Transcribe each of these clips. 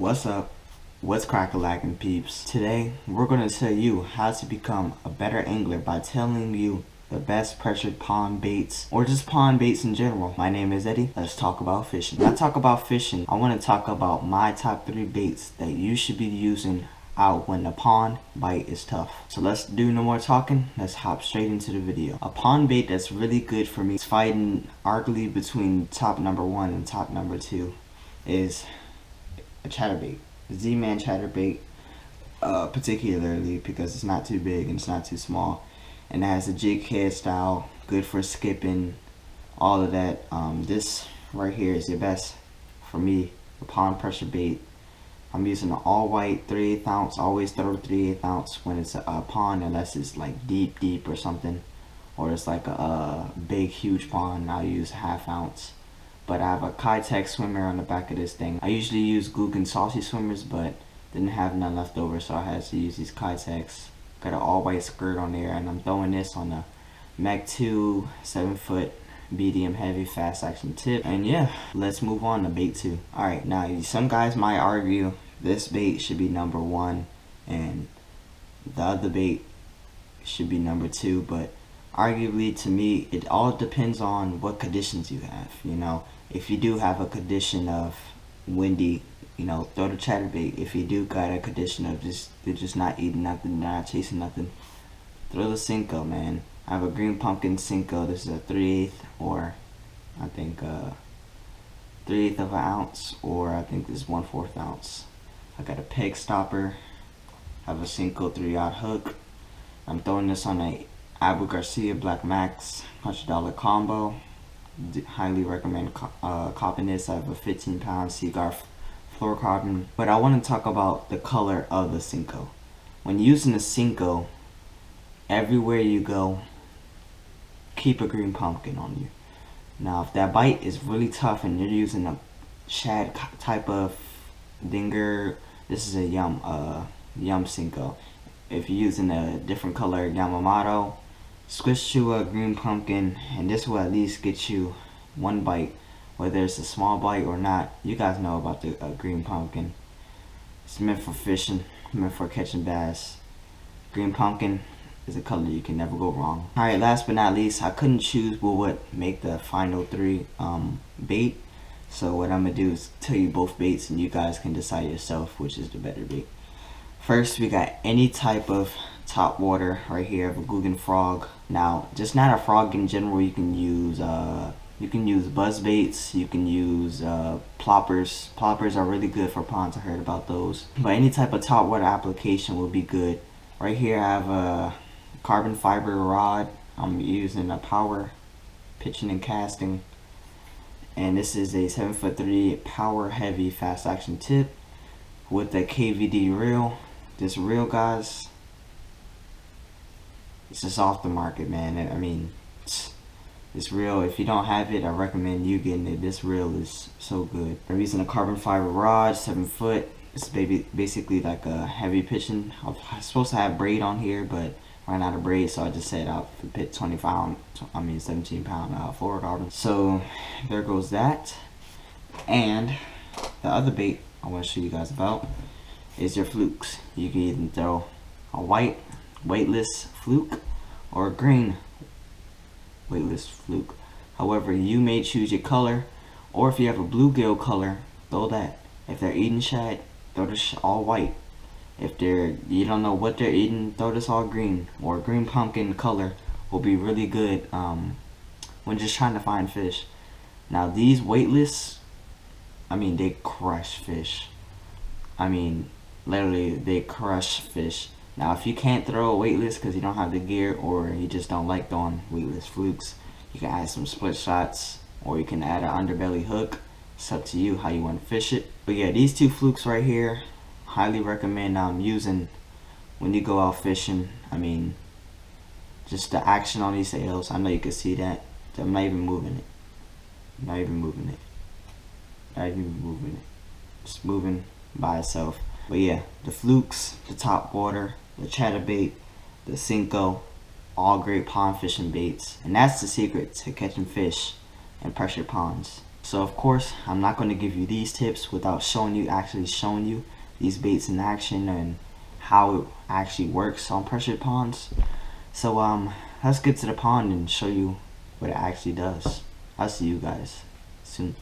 What's up? What's crackalacking peeps? Today we're going to tell you how to become a better angler by telling you the best pressured pond baits or just pond baits in general. My name is Eddie. Let's talk about fishing. When I talk about fishing, I want to talk about my top 3 baits that you should be using out when the pond bite is tough. So let's do no more talking. Let's hop straight into the video. A pond bait that's really good for me, it's fighting arguably between top number 1 and top number 2, is a chatterbait, Z-Man chatterbait, particularly because it's not too big and it's not too small, and it has a jig head style, good for skipping, all of that. This right here is the best for me, the pond pressure bait. I'm using an all white 3/8 ounce. Always throw 3/8 ounce when it's a pond, unless it's like deep or something, or it's like a big huge pond. I'll use 1/2 ounce. But I have a Kitech swimmer on the back of this thing. I usually use Googan saucy swimmers, but didn't have none left over, so I had to use these Kitechs. Got an all white skirt on there, and I'm throwing this on a Mach 2 7-foot medium heavy fast action tip. And yeah, let's move on to bait 2. Alright, now some guys might argue this bait should be number 1 and the other bait should be number 2, but arguably to me it all depends on what conditions you have. You know, if you do have a condition of windy, you know, throw the chatterbait. If you do got a condition of they're just not eating nothing, not chasing nothing, throw the Cinco, man. I have a green pumpkin Cinco. This is a 3/8, or I think 3/8 of an ounce, or I think this is 1/4 ounce. I got a peg stopper. I have a Cinco 3/0 hook. I'm throwing this on a Abu Garcia Black Max $100 combo. Highly recommend copping this. I have a 15-pound Seaguar fluorocarbon. But I want to talk about the color of the Cinco. When using the Cinco, everywhere you go, keep a green pumpkin on you. Now, if that bite is really tough and you're using a shad type of dinger, this is a yum Cinco. If you're using a different color Yamamoto, switch to a green pumpkin, and this will at least get you one bite, whether it's a small bite or not. You guys know about the green pumpkin. It's meant for fishing, meant for catching bass. Green pumpkin is a color you can never go wrong. Alright, last but not least, I couldn't choose what would make the final 3 bait. So what I'm gonna do is tell you both baits, and you guys can decide yourself which is the better bait. First, we got any type of top water right here of a Googan Frog. Now, just not a frog in general. You can use buzz baits. You can use ploppers. Ploppers are really good for ponds. I heard about those. But any type of top water application will be good. Right here, I have a carbon fiber rod. I'm using a power pitching and casting, and this is a 7'3" power heavy fast action tip with a KVD reel. This reel, guys, it's just off the market, man. I mean, this reel, if you don't have it, I recommend you getting it. This reel is so good. I'm using a carbon fiber rod, 7 foot. It's basically like a heavy pitching. I was supposed to have braid on here, but ran out of braid, so I just set out to pit 17 pound fluorocarbon. So there goes that. And the other bait I want to show you guys about is your flukes. You can either throw a white weightless fluke or a green weightless fluke. However, you may choose your color, or if you have a bluegill color, throw that. If they're eating shad, throw this all white. If you don't know what they're eating, throw this all green, or green pumpkin color will be really good when just trying to find fish. Now these weightless, I mean, they crush fish. I mean, literally, they crush fish. Now, if you can't throw a weightless because you don't have the gear, or you just don't like throwing weightless flukes, you can add some split shots, or you can add an underbelly hook. It's up to you how you want to fish it. But yeah, these 2 flukes right here, highly recommend using when you go out fishing. I mean, just the action on these sails. I know you can see that. I'm not even moving it. Not even moving it. Not even moving it. Just moving by itself. But yeah, the flukes, the top water, the chatterbait, the Cinco, all great pond fishing baits. And that's the secret to catching fish in pressure ponds. So of course, I'm not going to give you these tips without showing you these baits in action and how it actually works on pressured ponds. So let's get to the pond and show you what it actually does. I'll see you guys soon.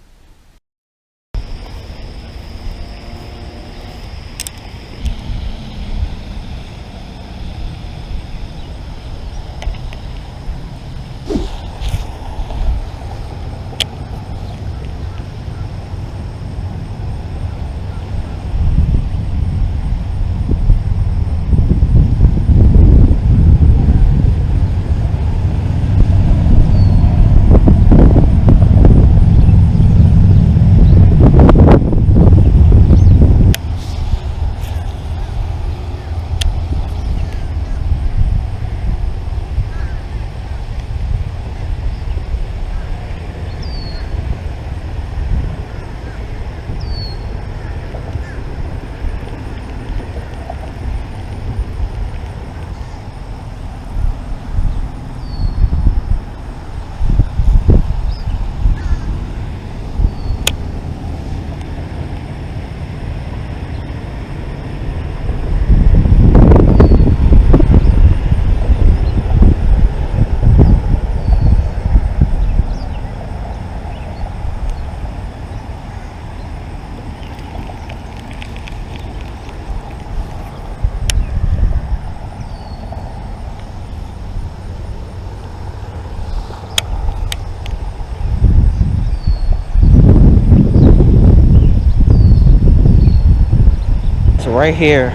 So right here,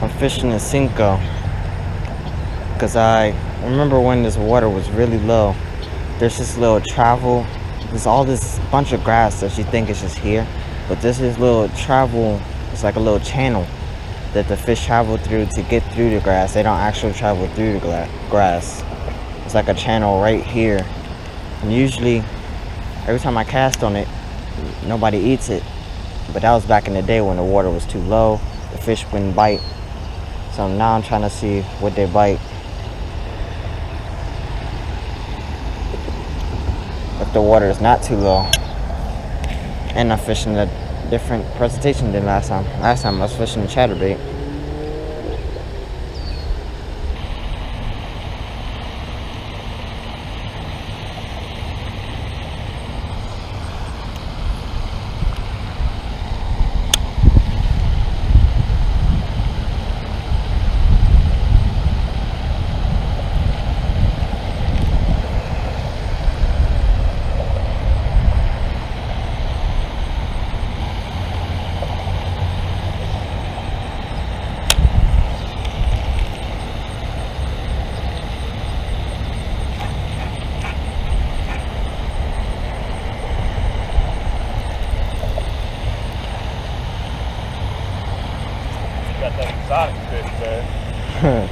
I'm fishing in Cinco because I remember when this water was really low. There's this little travel, there's all this bunch of grass that you think is just here, but this is little travel. It's like a little channel that the fish travel through to get through the grass. They don't actually travel through the grass. It's like a channel right here, and usually every time I cast on it, nobody eats it. But that was back in the day when the water was too low, the fish wouldn't bite. So now I'm trying to see what they bite. If the water is not too low. And I'm fishing a different presentation than last time. Last time I was fishing the chatterbait. Got that exotic fish there.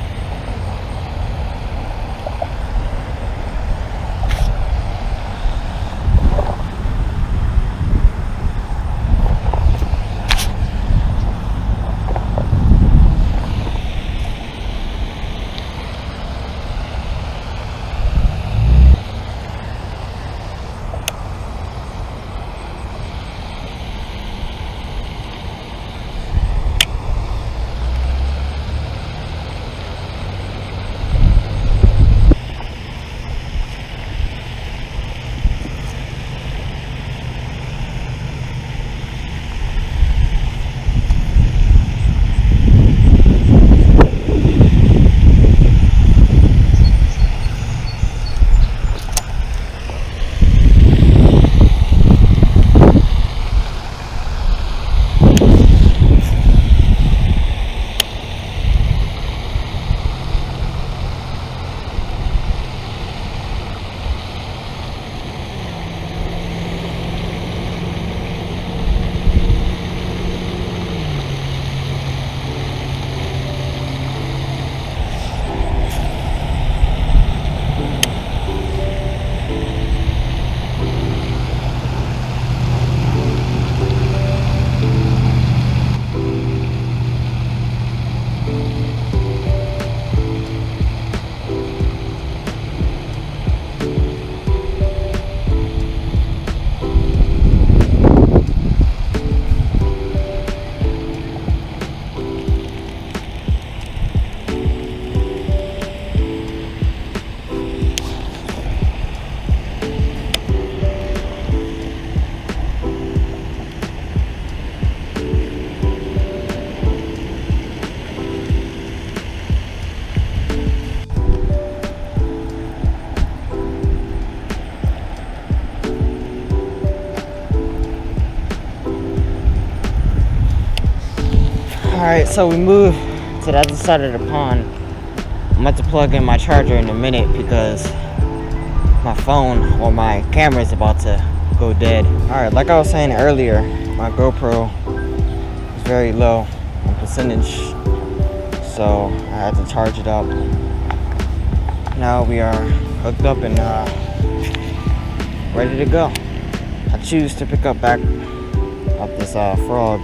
Alright, so we moved to the other side of the pond. I'm about to plug in my charger in a minute because my phone or my camera is about to go dead. Alright, like I was saying earlier, my GoPro is very low on percentage, so I had to charge it up. Now we are hooked up and ready to go. I choose to pick up back up this frog.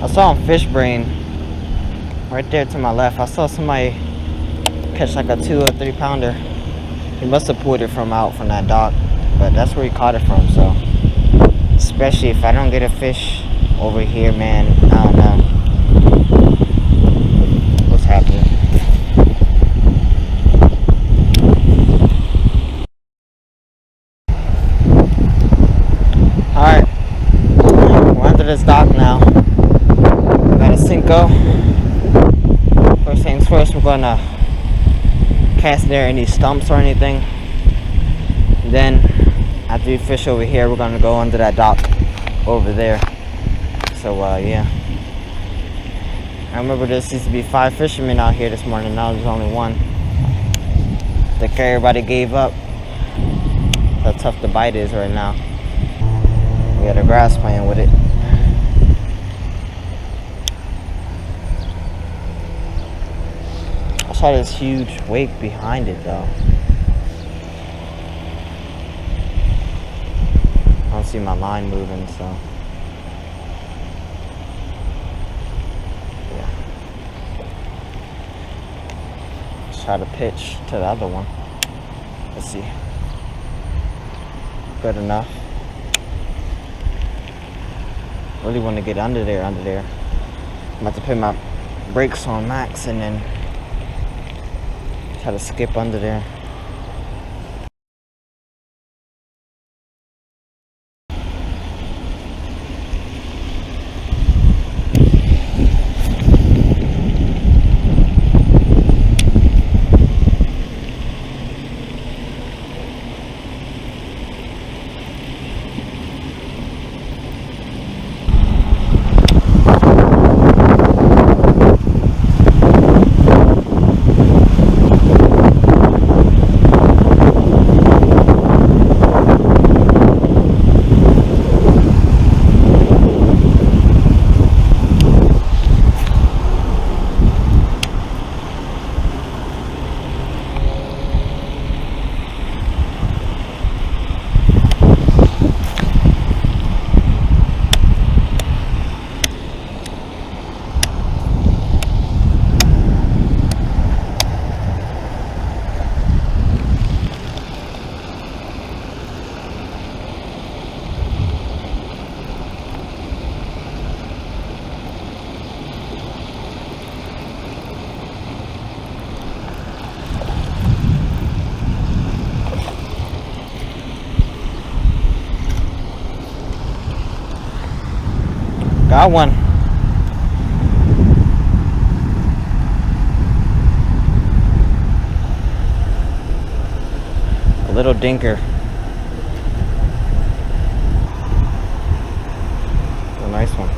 I saw on Fish Brain, right there to my left, I saw somebody catch like a 2 or 3 pounder. He must have pulled it from out from that dock, but that's where he caught it from. So especially if I don't get a fish over here, man, I don't know what's happening. Alright, we're under this dock now. Got a Cinco. First things first, we're gonna cast near any stumps or anything. Then after we fish over here, we're gonna go under that dock over there. So yeah, I remember there used to be 5 fishermen out here this morning. Now there's only 1. I think everybody gave up. How tough the bite is right now. We got a grass playing with it. I saw this huge wake behind it though. I don't see my line moving, so yeah. Let's try to pitch to the other one. Let's see. Good enough. Really want to get under there. I'm about to put my brakes on max and then Try to skip under there. Got one. A little dinker. A nice one.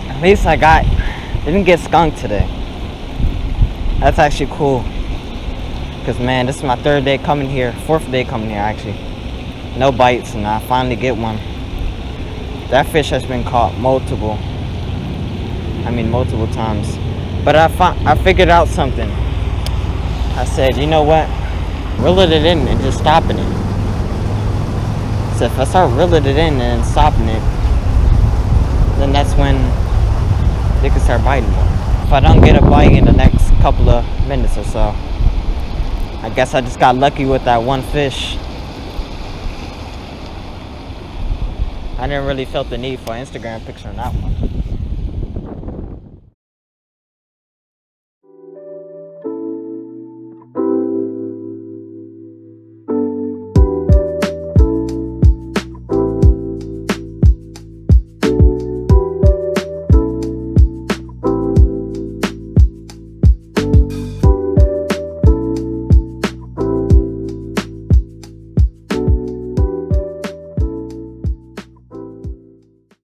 At least didn't get skunked today. That's actually cool. Cause man, this is my fourth day coming here actually. No bites, and I finally get one. That fish has been caught multiple times. But I figured out something. I said, you know what? Reeling it in and just stopping it. So if I start reeling it in and stopping it, then that's when they can start biting more. If I don't get a bite in the next couple of minutes or so, I guess I just got lucky with that one fish. I didn't really felt the need for an Instagram picture on that one.